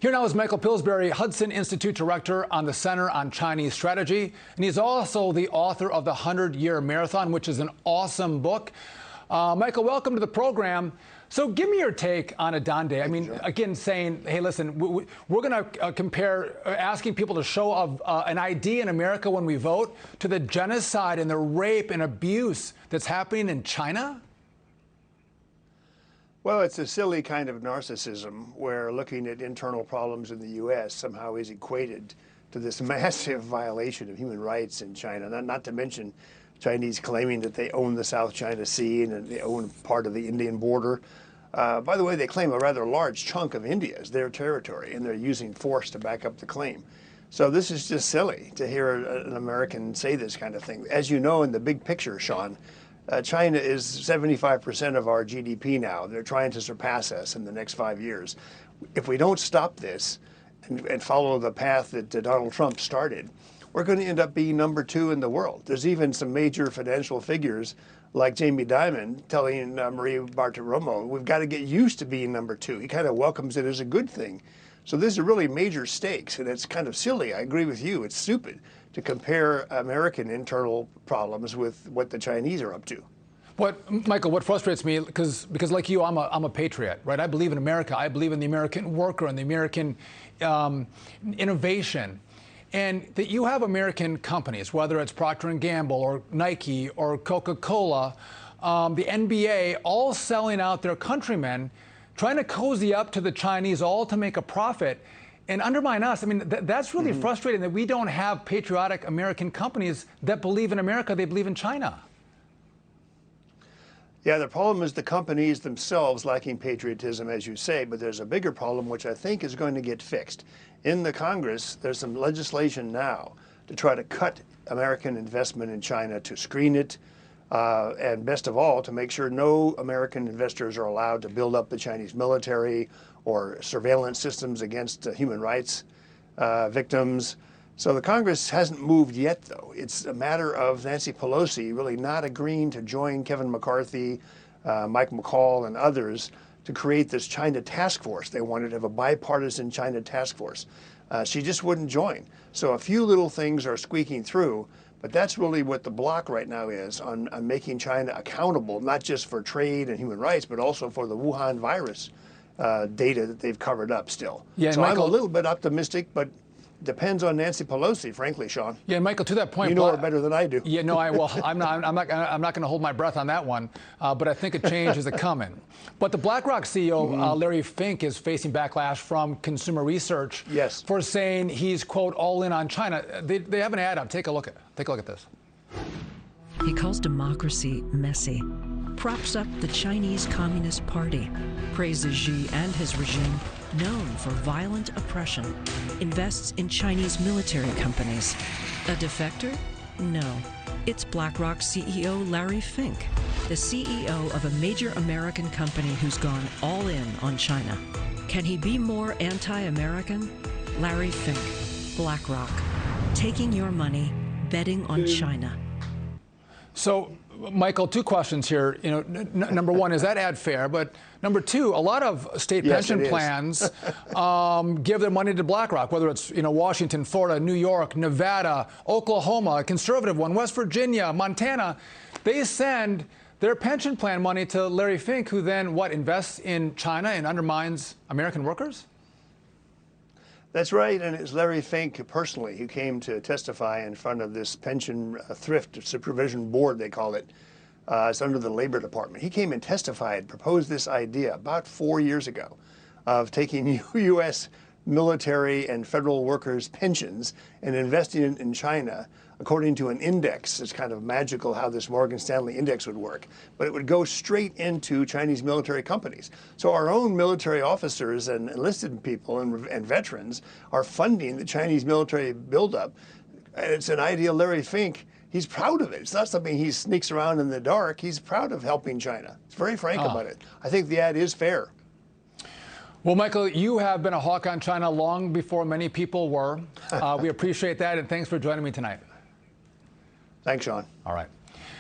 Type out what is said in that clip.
Here now is Michael Pillsbury, Hudson Institute Director on the Center on Chinese Strategy. And he's also the author of The 100-Year Marathon, which is an awesome book. Michael, welcome to the program. So give me your take on Adande. I mean, again, saying, hey, listen, we're going to compare asking people to show an ID in America when we vote to the genocide and the rape and abuse that's happening in China? Well, it's a silly kind of narcissism where looking at internal problems in the U.S. somehow is equated to this massive violation of human rights in China, not to mention Chinese claiming that they own the South China Sea and they own part of the Indian border. By the way, they claim a rather large chunk of India as their territory, and they're using force to back up the claim. So this is just silly to hear an American say this kind of thing. As you know, in the big picture, Sean, China is 75% of our GDP now. They're trying to surpass us in the next 5 years. If we don't stop this and follow the path that Donald Trump started, we're going to end up being number 2 in the world. There's even some major financial figures like Jamie Dimon telling Marie Bartiromo, we've got to get used to being number 2. He kind of welcomes it as a good thing. So these are really major stakes, and it's kind of silly. I agree with you. It's stupid to compare American internal problems with what the Chinese are up to. Michael, what frustrates me, because like you, I'm a patriot, right? I believe in America. I believe in the American worker and the American innovation. And that you have American companies, whether it's Procter & Gamble or Nike or Coca-Cola, the NBA, all selling out their countrymen, trying to cozy up to the Chinese, all to make a profit and undermine us. I mean, that's really frustrating that we don't have patriotic American companies that believe in America, they believe in China. Yeah, the problem is the companies themselves lacking patriotism, as you say, but there's a bigger problem which I think is going to get fixed. In the Congress, there's some legislation now to try to cut American investment in China, to screen it, and best of all, to make sure no American investors are allowed to build up the Chinese military or surveillance systems against human rights victims. So the Congress hasn't moved yet, though. It's a matter of Nancy Pelosi really not agreeing to join Kevin McCarthy, Mike McCall, and others to create this China task force. They wanted to have a bipartisan China task force. She just wouldn't join. So a few little things are squeaking through, but that's really what the block right now is on making China accountable, not just for trade and human rights, but also for the Wuhan virus data that they've covered up still. Yeah, so Michael, I'm a little bit optimistic, but depends on Nancy Pelosi, frankly, Sean. Yeah, Michael, to that point, you know her better than I do. Yeah, no, I'm not going to hold my breath on that one. But I think a change is coming. But the BlackRock CEO, Larry Fink, is facing backlash from Consumer Research for saying he's, quote, all in on China. They have an ad up. Take a look at this. He calls democracy messy, props up the Chinese Communist Party, praises Xi and his regime, known for violent oppression, invests in Chinese military companies. A defector? No. It's BlackRock CEO Larry Fink, the CEO of a major American company who's gone all in on China. Can he be more anti-American? Larry Fink, BlackRock, taking your money, betting on China. So, Michael, 2 questions here. You know, number one, is that ad fair? But number 2, a lot of state pension plans give their money to BlackRock, whether it's Washington, Florida, New York, Nevada, Oklahoma, a conservative one, West Virginia, Montana. They send their pension plan money to Larry Fink, who then invests in China and undermines American workers? That's right, and it's Larry Fink personally who came to testify in front of this pension thrift supervision board, they call it. It's under the Labor Department. He came and testified, proposed this idea about 4 years ago of taking U.S. military and federal workers' pensions and investing it in China according to an index. It's kind of magical how this Morgan Stanley index would work, but it would go straight into Chinese military companies. So our own military officers and enlisted people and veterans are funding the Chinese military buildup. And it's an idea Larry Fink, he's proud of it. It's not something he sneaks around in the dark. He's proud of helping China. He's very frank about it. I think the ad is fair. Well, Michael, you have been a hawk on China long before many people were. We appreciate that, and thanks for joining me tonight. Thanks, Sean. All right.